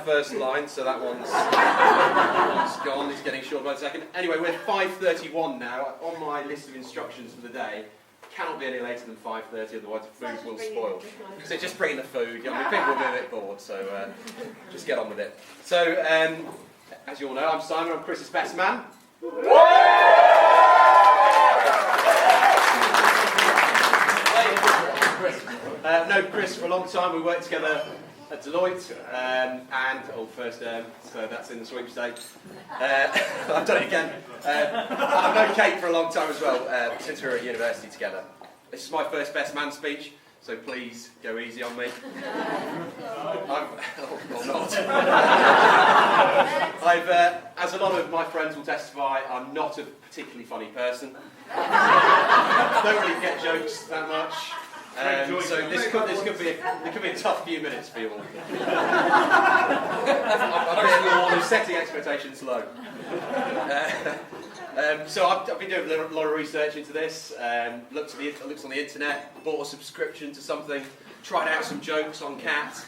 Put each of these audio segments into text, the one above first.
first line, so that one's gone. It's getting short by the second. Anyway, we're 5:31 now. On my list of instructions for the day, cannot be any later than 5:30, otherwise the food will spoil. So just bring the food. People will be a bit bored, so just get on with it. So, as you all know, I'm Simon. I'm Chris's best man. No, Chris, for a long time we worked together at Deloitte and Old First so that's in the sweepstakes. I've done it again. I've known Kate for a long time as well, since we were at university together. This is my first best man speech, so please go easy on me. Or not. As a lot of my friends will testify, I'm not a particularly funny person. Don't really get jokes that much. So this could be a tough few minutes for you all. I'm setting expectations low. So I've been doing a lot of research into this. Looked on the internet, bought a subscription to something, tried out some jokes on Cat.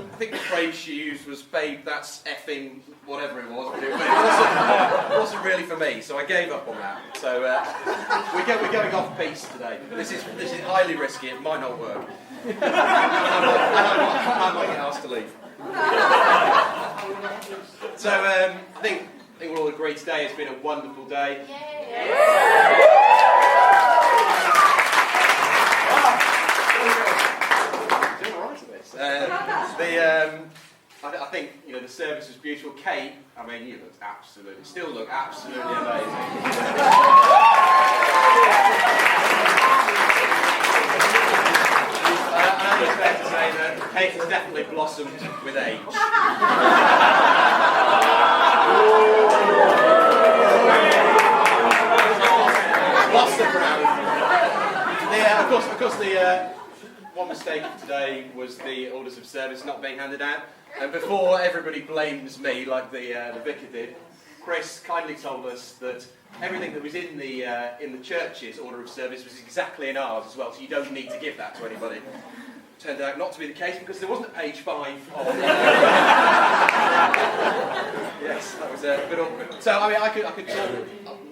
I think the phrase she used was "babe, that's effing whatever it was," but it wasn't really for me, so I gave up on that. So we're going off piste today. This is highly risky. It might not work, and I might get asked to leave. So I think we'll all agree today it's been a wonderful day. Doing all right at this. I think the service was beautiful. Kate, I mean, you still look absolutely amazing. I think it's fair to say that Kate has definitely blossomed with age. Lost the crowd. Of course, the one mistake of today was the orders of service not being handed out. And before everybody blames me, like the vicar did, Chris kindly told us that everything that was in the church's order of service was exactly in ours as well, so you don't need to give that to anybody. Turned out not to be the case because there wasn't a page 5 on. Yes, that was a bit awkward. So I mean, I could talk.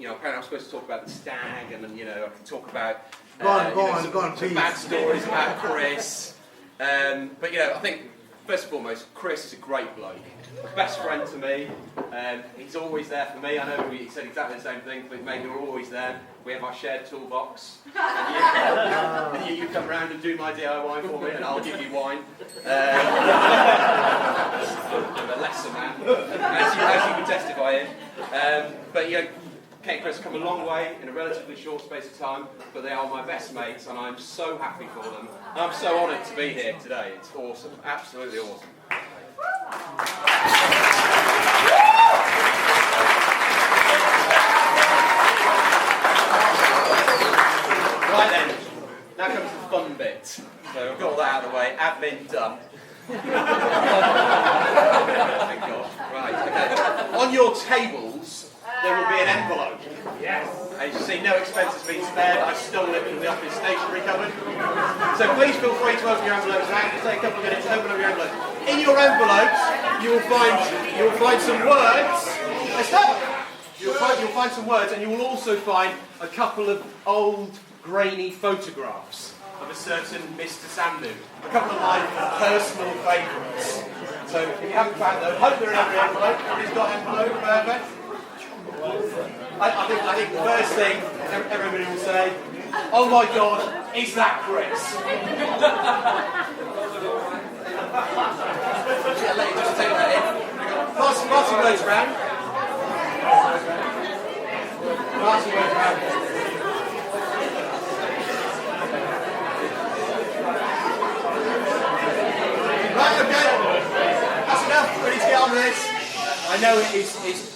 Apparently I'm supposed to talk about the stag, and then I can talk about some bad stories about Chris. But I think first and foremost, Chris is a great bloke, best friend to me. He's always there for me. I know he said exactly the same thing, but maybe we're always there. We have our shared toolbox. And you come around and do my DIY for me, and I'll give you wine. I'm a lesser man, as you can testify in. But Kate and Chris have come a long way in a relatively short space of time, but they are my best mates, and I'm so happy for them. And I'm so honoured to be here today. It's awesome, absolutely awesome. Right then, now comes the fun bit. So I've got all that out of the way, admin done. Thank God. Right, okay. On your tables, there will be an envelope. Yes. As you see, no expense has been spared. I stole it from the office stationery cupboard. So please feel free to open your envelopes now. It'll take a couple of minutes to open up your envelopes. In your envelopes, you will find some words. You'll find some words, and you will also find a couple of old, grainy photographs of a certain Mr. Sandu. A couple of my personal favourites. So if you haven't found those, hope they're in every envelope. Everybody's got envelope, perfect. I think the first thing everybody will say, "Oh my God, is that Chris?" I'll let you just take that in. Passing words around. Passing words around. Right, okay. That's enough. Ready to get on with this. I know it's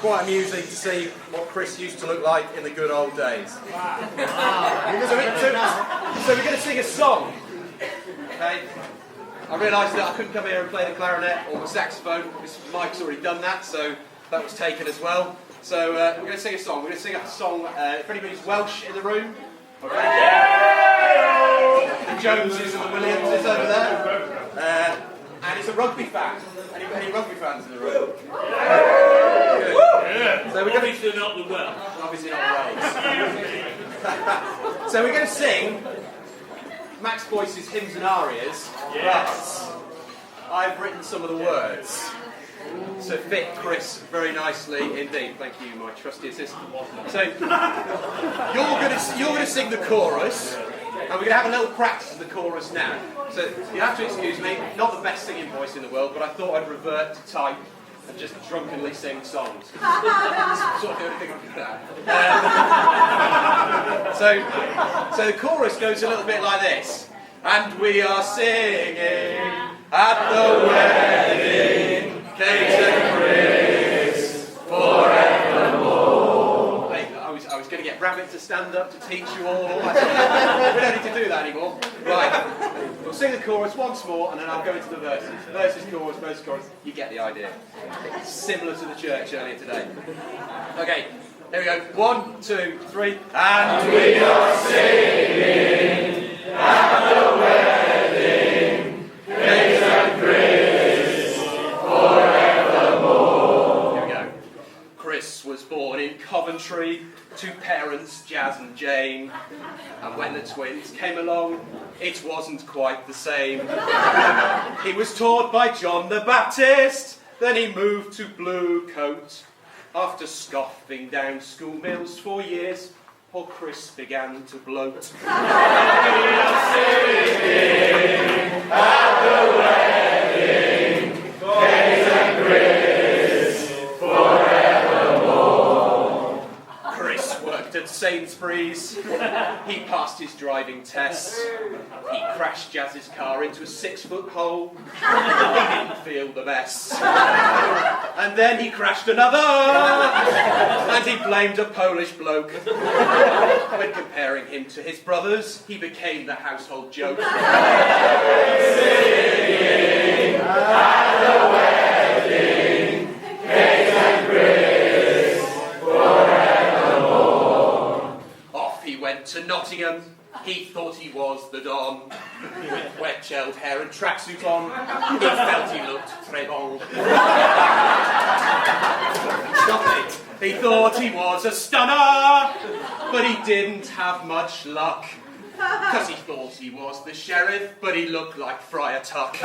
quite amusing to see what Chris used to look like in the good old days. So we're going to sing a song. Okay. I realised that I couldn't come here and play the clarinet or the saxophone. Mike's already done that, so that was taken as well. So we're going to sing a song. We're going to sing a song. If anybody's Welsh in the room, okay. The Joneses and the Williamses over there. And he's a rugby fan. Any rugby fans in the room? Good. Yeah. So we're obviously not the Welsh. Obviously not Wales. So we're going to sing Max Boyce's hymns and arias, but I've written some of the words. So fit Chris very nicely indeed. Thank you, my trusty assistant. So you're going to sing the chorus, and we're going to have a little practice of the chorus now. So you have to excuse me, not the best singing voice in the world, but I thought I'd revert to type and just drunkenly sing songs. That's sort of the only thing I'm good at. So the chorus goes a little bit like this. And we are singing at the wedding, Kate and Chris, forevermore. I was going to get Rabbit to stand up to teach you all that stuff. We don't need to do that anymore. Right, we'll sing the chorus once more and then I'll go into the verses. Verses, chorus, you get the idea. It's similar to the church earlier today. Okay, here we go. 1, 2, 3. And we are singing at the wedding, Kate and Chris, forevermore. Here we go. Chris was born in Coventry to parents Jazz and Jane, and when the twins came along, it wasn't quite the same. He was taught by John the Baptist, then he moved to Blue Coat. After scoffing down school meals for years, poor Chris began to bloat. We are singing at the wedding, Kate and Chris, forevermore. Chris worked at Sainsbury's. He passed his driving test. He crashed Jazz's car into a 6-foot hole. He didn't feel the mess. And then he crashed another, and he blamed a Polish bloke. When comparing him to his brothers, he became the household joke. Singing at the wedding, Kate and Chris, forevermore. Off he went to Nottingham. He thought he was the Don. With wet gelled hair and tracksuit on, he felt he looked très bon. Stop it. He thought he was a stunner, but he didn't have much luck. Because he thought he was the sheriff, but he looked like Friar Tuck.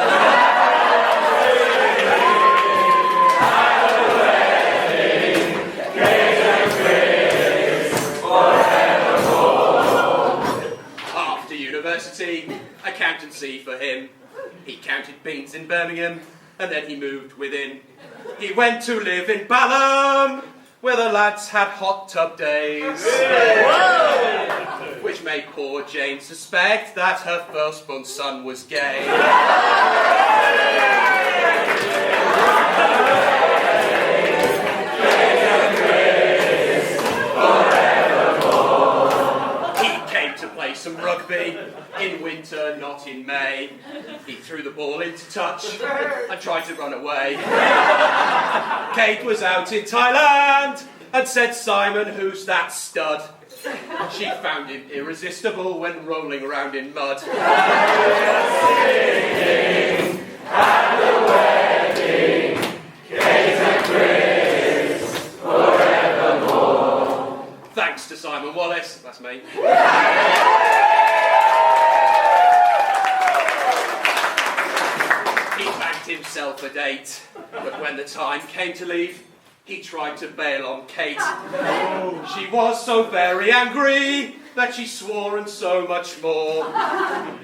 University, accountancy for him. He counted beans in Birmingham, and then he moved within. He went to live in Balham, where the lads had hot tub days. Which made poor Jane suspect that her firstborn son was gay. Play some rugby in winter, not in May. He threw the ball into touch and tried to run away. Kate was out in Thailand and said, "Simon, who's that stud?" She found him irresistible when rolling around in mud. Singing at the wedding, Kate and Chris, forevermore. Thanks to Simon Wallace, that's me. He banked himself a date, but when the time came to leave, he tried to bail on Kate. She was so very angry that she swore and so much more.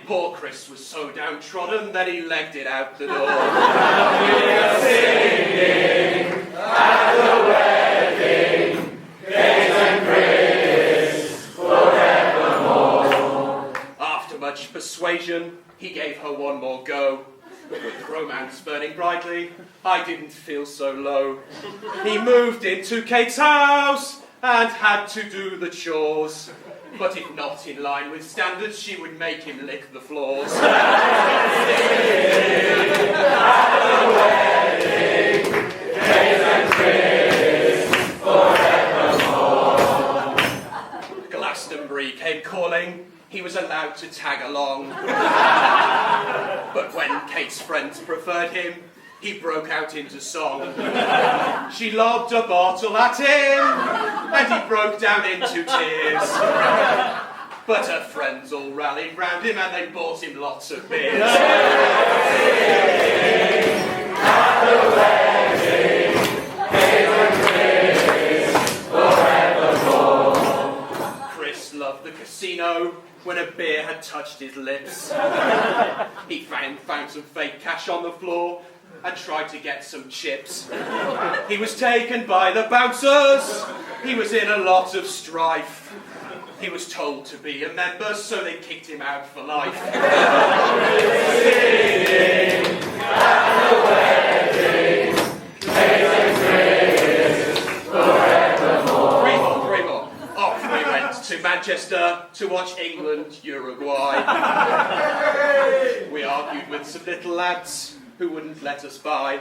Poor Chris was so downtrodden that he legged it out the door. We are singing at the wedding, Kate and Chris, forevermore. After much persuasion, he gave her one more go. With romance burning brightly, I didn't feel so low. He moved into Kate's house and had to do the chores. But if not in line with standards, she would make him lick the floors. At the wedding, Kate and Chris, forevermore. Glastonbury came calling. He was allowed to tag along. But when When Kate's friends preferred him, he broke out into song. She lobbed a bottle at him, and he broke down into tears. But her friends all rallied round him, and they bought him lots of beers. At the wedding, Kate and Chris forevermore. Chris loved the casino when a beer had touched his lips. He found some fake cash on the floor and tried to get some chips. He was taken by the bouncers. He was in a lot of strife. He was told to be a member, so they kicked him out for life. Singing at the wedding, Kate and Chris forevermore. Three more. Off we went to Manchester to watch England, Uruguay. We argued with some little lads who wouldn't let us by.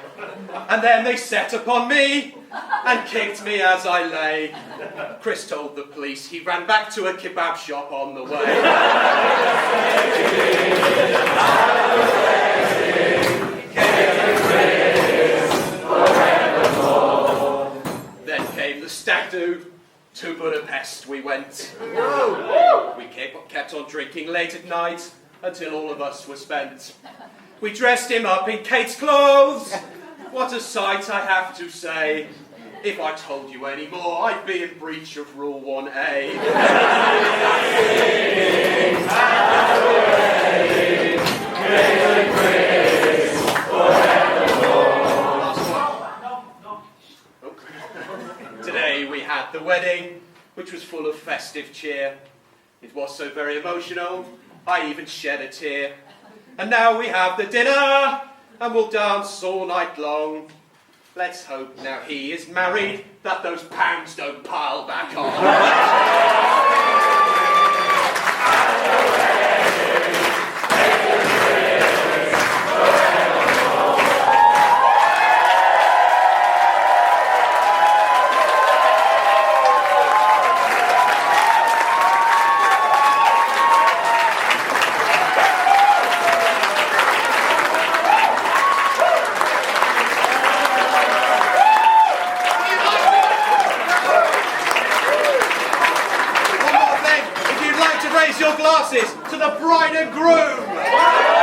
And then they set upon me and kicked me as I lay. Chris told the police he ran back to a kebab shop on the way. Then came the stag do. To Budapest we went. We kept on drinking late at night until all of us were spent. We dressed him up in Kate's clothes. What a sight, I have to say. If I told you any more, I'd be in breach of Rule 1A. Today we had the wedding, which was full of festive cheer. It was so very emotional, I even shed a tear. And now we have the dinner, and we'll dance all night long. Let's hope now he is married, that those pounds don't pile back on. Your glasses to the bride and groom.